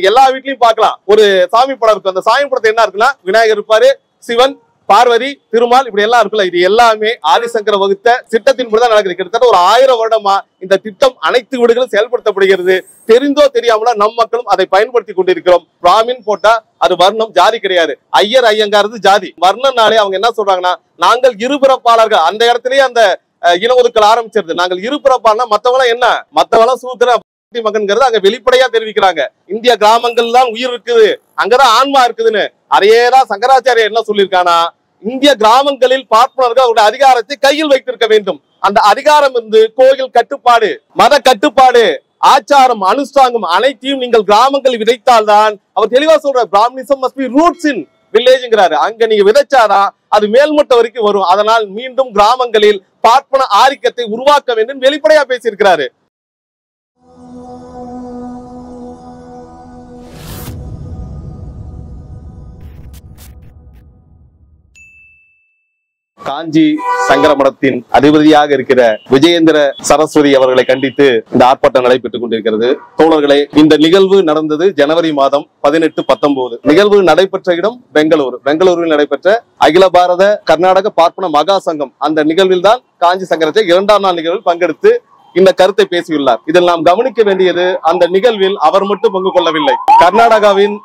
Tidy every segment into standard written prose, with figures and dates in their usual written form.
எல்லா வீட்லயும் பார்க்கலாம் ஒரு சாமி படம் இருக்கும். அந்த சாமி படத்தை என்ன இருக்குன்னா விநாயகர் இருப்பாரு, சிவன், பார்வதி, திருமால் இப்படி எல்லாம் இருக்குல்ல. இது எல்லாமே ஆதிசங்கர வகுத்த திட்டத்தின்படிதான் நடக்குது. கிட்டத்தட்ட ஒரு 1000 வருடமா இந்த திட்டம் அனைத்து வீடுகளும் செயல்படுத்தப்படுகிறது. தெரிந்தோ தெரியாமல நம் மக்களும் அதை பயன்படுத்தி கொண்டிருக்கிறோம். பிராமின் போட்டா அது வர்ணம், ஜாதி கிடையாது. ஐயர் ஐயங்காரது ஜாதி. வர்ணம்னாலே அவங்க என்ன சொல்றாங்கன்னா நாங்கள் இருபிறப்பாளர்கள். அந்த இடத்துலயே அந்த இன ஒதுக்கல் ஆரம்பிச்சிருது. நாங்கள் இருபிறப்பாளனா மத்தவங்க என்ன மத்தவங்க சூத்திர மகன்கிறது அங்க வெளிப்படையா தெரிவிக்கிறாங்க. இந்திய கிராமங்கள் தான் உயிர் இருக்குது, அங்கதான் ஆன்மா இருக்குதுன்னு. அதையேதான் சங்கராச்சாரியர் என்ன சொல்லியிருக்கானா, இந்திய கிராமங்களில் பார்ப்பனர்கள் அவருடைய அதிகாரத்தை கையில் வைத்திருக்க வேண்டும். அந்த அதிகாரம் இருந்து கோயில் கட்டுப்பாடு, மத கட்டுப்பாடு, ஆச்சாரம், அனுஷ்டாங்கம் அனைத்தையும் நீங்கள் கிராமங்களில் விதைத்தால்தான் அவர் தெளிவா சொல்ற பிராமணிசம் மஸ்ட் பி ரூட்ஸ் இன் வில்லேஜ்ங்கிறாரு. அங்க நீங்க விதைச்சாதான் அது மேல்மட்ட வரைக்கும் வரும். அதனால் மீண்டும் கிராமங்களில் பார்ப்பன ஆதிக்கத்தை உருவாக்க வேண்டும் வெளிப்படையா பேசியிருக்கிறாரு. காஞ்சி சங்கர மடத்தின் அதிபதியாக இருக்கிற விஜயேந்திர சரஸ்வதி அவர்களை கண்டித்து இந்த ஆர்ப்பாட்டம் நடைபெற்றுக் கொண்டிருக்கிறது. தோழர்களே, இந்த நிகழ்வு நடந்தது ஜனவரி மாதம் 18, 19. நிகழ்வு நடைபெற்ற இடம் பெங்களூரு. பெங்களூரில் நடைபெற்ற அகில பாரத கர்நாடக பார்ப்பன மகா சங்கம் அந்த நிகழ்வில் தான் காஞ்சி சங்கரத்தை 2ஆம் நாள் நிகழ்வில் பங்கெடுத்து இந்த கருத்தை பேசியுள்ளார். இதில் நாம் கவனிக்க வேண்டியது, அந்த நிகழ்வில் அவர் மட்டும் பங்கு கொள்ளவில்லை. கர்நாடகாவின்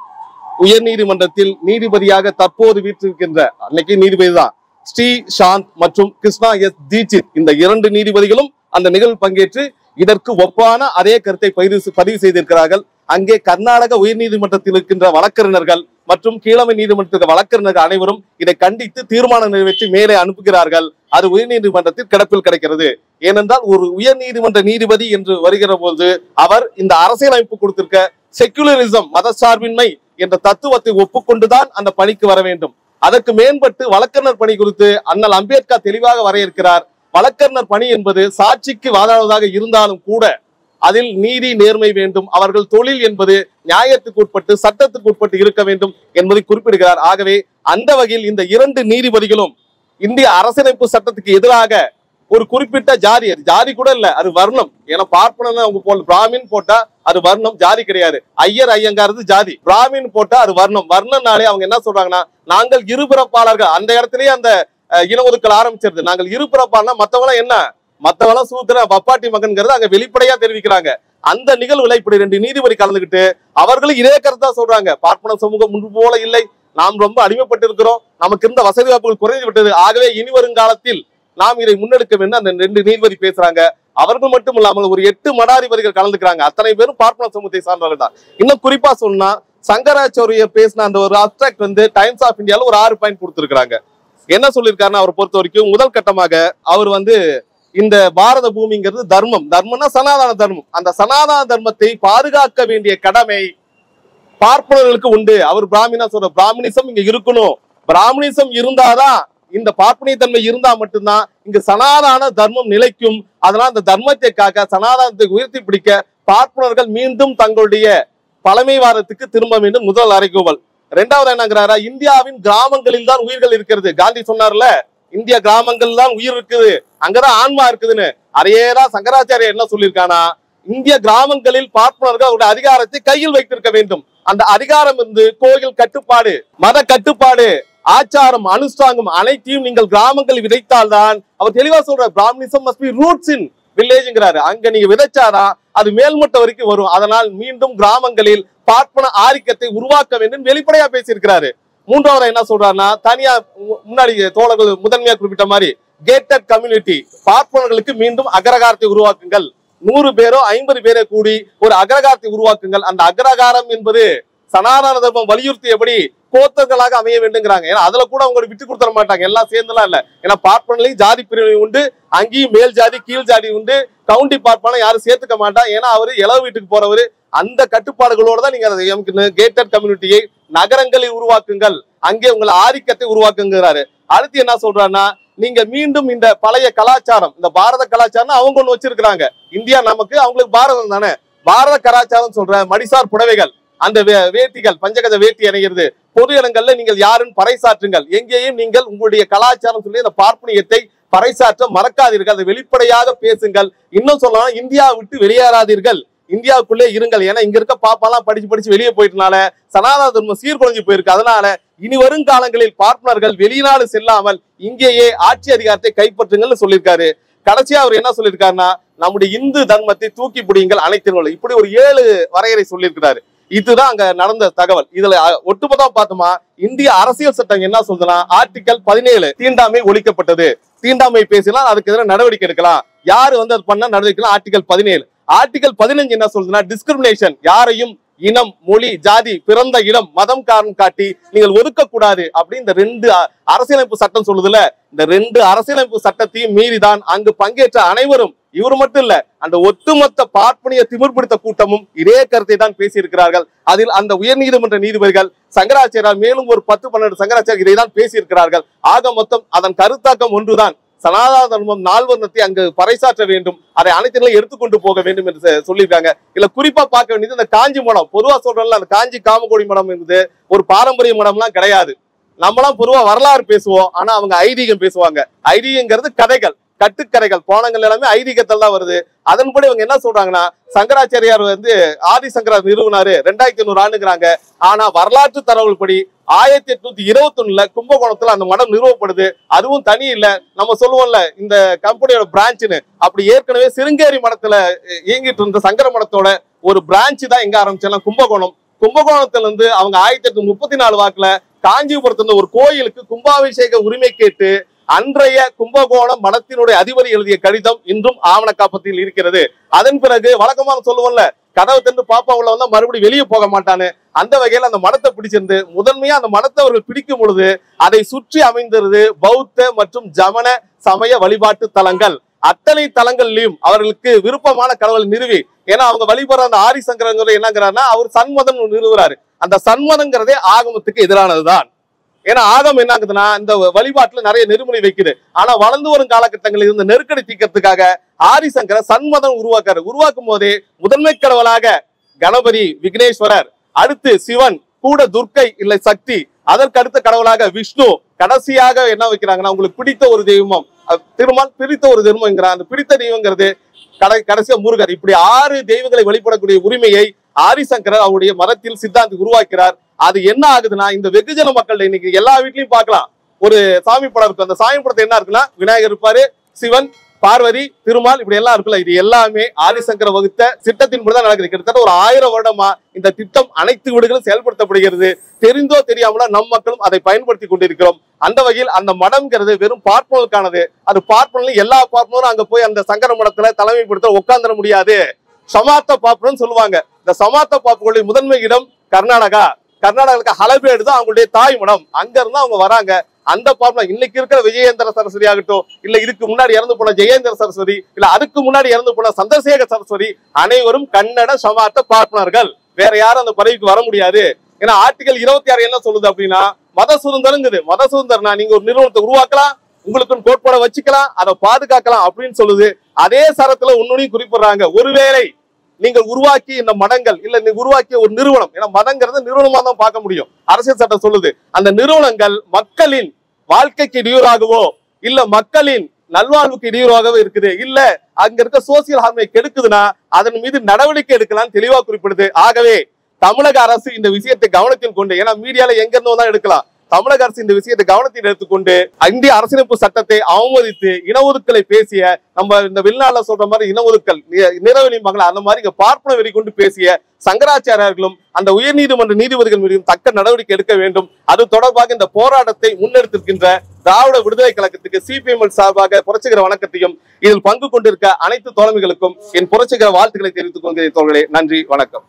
உயர் நீதிமன்றத்தில் நீதிபதியாக தற்போது வீற்றிருக்கின்ற அன்னைக்கு நீதிபதி தான் ஸ்ரீ சாந்த் மற்றும் கிருஷ்ணா எஸ் தீட்சித், இந்த 2 நீதிபதிகளும் அந்த நிகழ்வில் பங்கேற்று இதற்கு ஒப்பான அதே கருத்தை பதிவு செய்திருக்கிறார்கள். அங்கே கர்நாடக உயர் நீதிமன்றத்தில் இருக்கின்ற வழக்கறிஞர்கள் மற்றும் கீழமை நீதிமன்றத்திற்கு வழக்கறிஞர்கள் அனைவரும் இதை கண்டித்து தீர்மானம் நிறைவேற்றி மேலே அனுப்புகிறார்கள். அது உயர் நீதிமன்றத்தில் கிடப்பில் கிடைக்கிறது. ஏனென்றால் ஒரு உயர் நீதிமன்ற நீதிபதி என்று வருகிற போது அவர் இந்த அரசியலமைப்பு கொடுத்திருக்க செக்குலரிசம், மதசார்பின்மை என்ற தத்துவத்தை ஒப்புக்கொண்டுதான் அந்த பணிக்கு வர வேண்டும். அதற்கு மேம்பட்டு வழக்கறிஞர் பணி குறித்து அண்ணல் அம்பேத்கர் தெளிவாக வரையறுக்கிறார். வழக்கறிஞர் பணி என்பது சாட்சிக்கு வாதாடுவதாக இருந்தாலும் கூட அதில் நீதி நேர்மை வேண்டும். அவர்கள் தொழில் என்பது நியாயத்துக்கு உட்பட்டு சட்டத்துக்கு உட்பட்டு இருக்க வேண்டும் என்பதை குறிப்பிடுகிறார். ஆகவே அந்த வகையில் இந்த 2 நீதிபதிகளும் இந்திய அரசியலமைப்பு சட்டத்துக்கு எதிராக ஒரு குறிப்பிட்ட ஜாதி, ஜாதி கூட இல்ல, அது வர்ணம். ஏன்னா பார்ப்பன அவங்க போல பிராமின் போட்டா அது வர்ணம், ஜாதி கிடையாது. ஐயர் ஐயங்காரது ஜாதி. பிராமின் போட்டா அது வர்ணம். வர்ணம்னாலே அவங்க என்ன சொல்றாங்கன்னா நாங்கள் இருபிறப்பாளர்கள். அந்த இடத்துலயே அந்த இன ஒதுக்கல் ஆரம்பிச்சிருது. நாங்கள் இருபிறப்பாளனா மத்தவங்க என்ன மத்தவங்க சூத்திர பப்பாட்டி மகன்கிறது அங்க வெளிப்படையா தெரிவிக்கிறாங்க. அந்த நிகழ்வுல இப்படி 2 நீதிபதி கலந்துகிட்டு அவர்களும் இதே கருத்தா சொல்றாங்க. பார்ப்பன சமூகம் முன்பு போல இல்லை, நாம் ரொம்ப அடிமைப்பட்டு இருக்கிறோம், நமக்கு இருந்த வசதி வாய்ப்புகள் குறைந்து விட்டது, ஆகவே இனி வருங்காலத்தில் நாம் இதை முன்னெடுக்க வேண்டும். அந்த 2 நீதிபதி பேசுறாங்க. அவர்கள் மட்டும் இல்லாமல் ஒரு 8 மடாதிபதிகள் கலந்துக்கிறாங்க. அத்தனை பேரும் பார்ப்பன சமூகத்தை சார்ந்தவர்கள் தான். இன்னும் குறிப்பா சொன்னா சங்கராச்சாரியர் பேசின அந்த ஒரு அப்ட்ராக்ட் டைம்ஸ் ஆஃப் இந்தியால ஒரு 6 பாயிண்ட் கொடுத்திருக்காங்க. என்ன சொல்லியிருக்காருன்னா, அவரை பொறுத்த வரைக்கும் முதல் கட்டமாக அவர் இந்த பாரத பூமிங்கிறது தர்மம், தர்மம்னா சனாதன தர்மம். அந்த சனாதன தர்மத்தை பாதுகாக்க வேண்டிய கடமை பார்ப்பனர்களுக்கு உண்டு. அவர் பிராமணா சொல்ற பிராமணிசம் இங்க இருக்கணும். பிராமணிசம் இருந்தாதான், இந்த பார்ப்பனிய தன்மை இருந்தா மட்டும்தான் இங்கு சனாதன தர்மம் நிலைக்கும். அதனால் அந்த தர்மத்தை காக்க, சனாதனத்தை உயர்த்தி பிடிக்க பார்ப்பனர்கள் மீண்டும் தங்களுடைய பழமைவாதத்துக்கு திரும்ப வேண்டும். முதல் அறைகோவல். 2வது என்னங்கிறாரா, இந்தியாவின் கிராமங்களில் தான் உயிர்கள் இருக்கிறது. காந்தி சொன்னார்ல, இந்திய கிராமங்கள் தான் உயிர் இருக்குது, அங்கதான் ஆன்மா இருக்குதுன்னு. அதையேதான் சங்கராச்சாரியர் என்ன சொல்லியிருக்கானா, இந்திய கிராமங்களில் பார்ப்பனர்கள் அவருடைய அதிகாரத்தை கையில் வைத்திருக்க வேண்டும். அந்த அதிகாரம் இருந்து கோயில் கட்டுப்பாடு, மத கட்டுப்பாடு, ஆச்சாரம், அனுஷ்டாங்கம் அனைத்தையும் நீங்கள் கிராமங்களில் விதைத்தால்தான் அவர் தெளிவா சொல்ற பிராமணிசம் மஸ்ட் பி ரூட்ஸ் இன் வில்லேஜ்ங்கிறாரு. அங்க நீங்க விதைச்சாதான் அது மேல்மட்ட வரைக்கும் வரும். அதனால் மீண்டும் கிராமங்களில் பார்ப்பன ஆதிக்கத்தை உருவாக்க வேண்டும் வெளிப்படையா பேசியிருக்கிறாரு. 3வது என்ன சொல்றாருன்னா, தனியா முன்னாடி தோழர்கள் முதன்மையா குறிப்பிட்ட மாதிரி கேட்டட் கம்யூனிட்டி, பார்ப்பனர்களுக்கு மீண்டும் அக்ரகாரத்தை உருவாக்குங்கள். 100 பேரோ 50 பேரோ கூடி ஒரு அக்ரகாரத்தை உருவாக்குங்கள். அந்த அக்ரகாரம் என்பது சனாதன தர்மம் வலியுறுத்தியபடி கோத்தர்களாக அமைய வேண்டுங்கிறாங்க. ஏன்னா அதுல கூட அவங்க விட்டு கொடுத்துட மாட்டாங்க, எல்லாம் சேர்ந்துலாம் இல்ல. ஏன்னா பார்ப்பனலையும் ஜாதி பிரிவு உண்டு, அங்கேயும் மேல் ஜாதி கீழ் ஜாதி உண்டு. கவுண்டி பார்ப்பன யாரும் சேர்த்துக்க மாட்டா. ஏன்னா அவரு இளவு வீட்டுக்கு போறவரு. அந்த கட்டுப்பாடுகளோட தான் நீங்க கேட்டட் கம்யூனிட்டியை நகரங்களில் உருவாக்குங்கள், அங்கே உங்கள் ஆதிக்கத்தை உருவாக்குங்கிறாரு. அடுத்து என்ன சொல்றாருன்னா, நீங்க மீண்டும் இந்த பழைய கலாச்சாரம், இந்த பாரத கலாச்சாரம் அவங்க ஒண்ணு வச்சிருக்கிறாங்க. இந்தியா நமக்கு, அவங்களுக்கு பாரதம் தானே. பாரத கலாச்சாரம் சொல்ற மடிசார் புடவைகள், அந்த வேட்டிகள், பஞ்சகஜ வேட்டி அணிகிறது, பொது இடங்கள்ல நீங்கள் யாருன்னு பறைசாற்றுங்கள். எங்கேயும் நீங்கள் உங்களுடைய கலாச்சாரம் சொல்லி அந்த பார்ப்பனியத்தை பறைசாற்ற மறக்காதீர்கள், அதை வெளிப்படையாக பேசுங்கள். இன்னும் சொல்லலாம், இந்தியா விட்டு வெளியேறாதீர்கள். இந்தியாவுக்குள்ளே இருங்கள். ஏன்னா இங்க இருக்க பாப்பாலாம் படிச்சு வெளியே போயிட்டனால சனாதன தர்மம் சீர்குலைஞ்சு போயிருக்கு. அதனால இனி வரும் காலங்களில் பார்ப்பனர்கள் வெளிநாடு செல்லாமல் இங்கேயே ஆட்சி அதிகாரத்தை கைப்பற்றுங்கள்னு சொல்லியிருக்காரு. கடைசியா அவர் என்ன சொல்லியிருக்காருன்னா, நம்முடைய இந்து தர்மத்தை தூக்கி பிடிங்கள் அனைத்திலும், இப்படி ஒரு 7 வரையறை சொல்லியிருக்கிறாரு. இதுதான் அங்க நடந்த தகவல். இதுல ஒட்டுமொத்தமா பார்த்தோமா, இந்திய அரசியல் சட்டம் என்ன சொல்றதுன்னா, ஆர்டிகல் 17 தீண்டாமை ஒழிக்கப்பட்டது. தீண்டாமை பேசினால் அதுக்கு எதிராக நடவடிக்கை எடுக்கலாம். யாரு அது பண்ண நடவடிக்கை ஆர்டிகல் 17. ஆர்டிகல் 15 என்ன சொல்றதுன்னா, டிஸ்கிரிமினேஷன், யாரையும் இனம், மொழி, ஜாதி, பிறந்த இடம், மதம் காரணம் காட்டி நீங்கள் ஒதுக்க கூடாது அப்படி இந்த 2 அரசியலமைப்பு சட்டம் சொல்லுதுல. இந்த 2 அரசியலமைப்பு சட்டத்தையும் மீறிதான் அங்கு பங்கேற்ற அனைவரும், இவர் மட்டும் இல்ல, அந்த ஒட்டுமொத்த பார்ப்பனிய திமிர்பிடித்த கூட்டமும் இதே கருத்தை தான் பேசியிருக்கிறார்கள். அதில் அந்த உயர்நீதிமன்ற நீதிபதிகள் சங்கராச்சாரியார் மேலும் ஒரு 10-12 சங்கராச்சாரியர் இதை தான் பேசியிருக்கிறார்கள். ஆக மொத்தம் அதன் கருத்தாக்கம் ஒன்றுதான், சனாதன தர்மம் நால்வர்ணத்தை அங்கு பறைசாற்ற வேண்டும், அதை அனைத்திலும் எடுத்துக்கொண்டு போக வேண்டும் என்று சொல்லியிருக்காங்க. இல்ல குறிப்பா பார்க்க வேண்டியது இந்த காஞ்சி மடம். பொதுவா சொல்றோம்ல, அந்த காஞ்சி காமகோடி மடம் என்பது ஒரு பாரம்பரிய மடம்லாம் கிடையாது. நம்மளாம் பொதுவா வரலாறு பேசுவோம், ஆனா அவங்க ஐதீகம் பேசுவாங்க. ஐதீகங்கிறது கதைகள், கட்டுக்கதைகள், போனங்கள் எல்லாமே ஐதீகத்தில் தான் வருது. அதன்படி அவங்க என்ன சொல்றாங்கன்னா, சங்கராச்சாரியார் ஆதிசங்கரார் நிறுவனாரு 2500 ஆண்டுங்கிறாங்க. ஆனா வரலாற்று தரவுகள் படி 1821 கும்பகோணத்துல அந்த மடம் நிறுவப்படுது. அதுவும் தனி இல்ல, நம்ம சொல்லுவோம்ல இந்த கம்பெனியோட பிரான்ச்னு, அப்படி ஏற்கனவே சிருங்கேரி மடத்துல இயங்கிட்டு இருந்த சங்கர மடத்தோட ஒரு பிரான்ச் தான் எங்க ஆரம்பிச்சாலும் கும்பகோணம். கும்பகோணத்துல இருந்து அவங்க 1834 வாக்குல காஞ்சிபுரத்துல ஒரு கோயிலுக்கு கும்பாபிஷேக உரிமை கேட்டு அன்றைய கும்பகோணம் மடத்தினுடைய அதிபதி எழுதிய கடிதம் இன்றும் ஆவண காப்பத்தில் இருக்கிறது. அதன் பிறகு வழக்கமாக சொல்லுவோம்ல, கதவை திறந்து பாப்பா உள்ள வந்தா மறுபடியும் வெளியே போக மாட்டான்னு, அந்த வகையில் அந்த மடத்தை பிடிச்சிருந்து முதன்மையா அந்த மடத்தை அவர்கள் பிடிக்கும் பொழுது அதை சுற்றி அமைந்திருது பௌத்த மற்றும் ஜமன சமய வழிபாட்டு தலங்கள். அத்தனை தலங்கள்லயும் அவர்களுக்கு விருப்பமான கடவுளை நிறுவி, ஏன்னா அவங்க வழிபடுற அந்த ஆதிசங்கரங்கிறது என்னங்கிறாருன்னா, அவர் சண்மதம் நிறுவுறாரு. அந்த சண்மதங்கிறதே ஆகமத்துக்கு எதிரானதுதான். ஏன்னா ஆகம் என்ன ஆகுதுன்னா, இந்த வழிபாட்டுல நிறைய நெருமுறை வைக்குது. ஆனா வளர்ந்து வரும் காலகட்டங்களில் இருந்த நெருக்கடி தீர்க்கறதுக்காக ஆதிசங்கர சண்மதம் உருவாக்கும் போதே முதன்மை கடவுளாக கணபதி, விக்னேஸ்வரர், அடுத்து சிவன், கூட துர்க்கை இல்லை சக்தி, அதற்கு அடுத்த கடவுளாக விஷ்ணு, கடைசியாக என்ன வைக்கிறாங்கன்னா, உங்களுக்கு பிடித்த ஒரு தெய்வம் திருமால், பிடித்த ஒரு தெய்வம். அந்த பிடித்த தெய்வங்கிறது கடைசியா முருகர். இப்படி 6 தெய்வங்களை வழிபடக்கூடிய உரிமையை ஆதிசங்கரர் அவருடைய மதத்தில் சித்தாந்தி உருவாக்கிறார். அது என்ன ஆகுதுன்னா, இந்த வெகுஜன மக்கள் இன்னைக்கு எல்லா வீட்லயும் பார்க்கலாம், ஒரு சாமி படம் இருக்கு. அந்த சாமி படத்தை என்ன இருக்குன்னா, விநாயகர் இருப்பாரு, சிவன், பார்வதி, திருமால், இப்படி எல்லாம் இருக்குல்ல. இது எல்லாமே ஆதிசங்கர வகுத்த திட்டத்தின்படிதான் நடக்குது. கிட்டத்தட்ட ஒரு 1000 வருடமா இந்த திட்டம் அனைத்து வீடுகளும் செயல்படுத்தப்படுகிறது. தெரிந்தோ தெரியாமலோ நம் மக்களும் அதை பயன்படுத்தி கொண்டிருக்கிறோம். அந்த வகையில் அந்த மடம்ங்கிறது வெறும் பார்ப்பனருக்கானது. அது பார்ப்பனும் எல்லா பார்ப்பனரும் அங்க போய் அந்த சங்கர மடத்துல தலைமைப்படுத்த உட்கார்ந்துட முடியாது. சமார்த்த பார்ப்பனு சொல்லுவாங்க. இந்த சமார்த்த பார்ப்புகளுடைய முதன்மை இடம் கர்நாடகாவுக்கு ஹலபேடு தான் அவங்களுடைய தாய் மடம். அங்க இருந்து அவங்க வராங்க. அந்த பார்ப்பன இன்னைக்கு இருக்கிற விஜயேந்திர சரஸ்வதி ஆகட்டும், இல்ல இதுக்கு முன்னாடி இறந்து போன ஜெயேந்திர சரஸ்வதி, இல்ல அதுக்கு முன்னாடி இறந்து போன சந்திரசேகர சரஸ்வதி, அனைவரும் கன்னட சமார்த்த பார்ப்பனர்கள். வேற யாரும் அந்த பதவிக்கு வர முடியாது. ஏன்னா ஆர்டிகல் 26 என்ன சொல்லுது அப்படின்னா, மத சுதந்திரங்குது. மத சுதந்திரம்னா நீங்க ஒரு நிறுவனத்தை உருவாக்கலாம், உங்களுக்கு கோட்பாட வச்சுக்கலாம், அதை பாதுகாக்கலாம் அப்படின்னு சொல்லுது. அதே சரத்துல ஒன்னும் குறிப்பிடுறாங்க, ஒருவேளை நீங்கள் உருவாக்கி இந்த மடங்கள் இல்ல நீங்க உருவாக்கிய ஒரு நிறுவனம், ஏன்னா மதங்கிறது நிறுவனமா தான் பார்க்க முடியும், அரசியல் சட்டம் சொல்லுது. அந்த நிறுவனங்கள் மக்களின் வாழ்க்கைக்கு இடையூறாகவோ இல்ல மக்களின் நல்வாழ்வுக்கு இடையூறாகவோ இருக்குது, இல்ல அங்க இருக்க சோசியல் ஹார்மனை கெடுக்குதுன்னா அதன் மீது நடவடிக்கை எடுக்கலாம் தெளிவா குறிப்பிடுது. ஆகவே தமிழக அரசு இந்த விஷயத்தை கவனத்தில் கொண்டு, ஏன்னா மீடியால எங்க இருந்தோ தான் எடுக்கலாம், தமிழக அரசு இந்த விஷயத்தை கவனத்தில் எடுத்துக்கொண்டு இந்திய அரசியலமைப்பு சட்டத்தை அவமதித்து இன ஒதுக்கலை பேசிய, நம்ம இந்த வெளிநாட்டுல சொல்ற மாதிரி இன ஒதுக்கல் நிறவெளி மகள் அந்த மாதிரி பார்ப்பன வெறி கொண்டு பேசிய சங்கராச்சாரியர்களும் அந்த உயர்நீதிமன்ற நீதிபதிகள் மீதும் தக்க நடவடிக்கை எடுக்க வேண்டும். அது தொடர்பாக இந்த போராட்டத்தை முன்னெடுத்திருக்கின்ற திராவிட விடுதலை கழகத்துக்கு சிபிஎம் சார்பாக புரட்சிகர வணக்கத்தையும், இதில் பங்கு கொண்டிருக்க அனைத்து தோழமைகளுக்கும் என் புரட்சிகர வாழ்த்துக்களை தெரிவித்துக் கொள்கிறேன். தோழர்களே, நன்றி, வணக்கம்.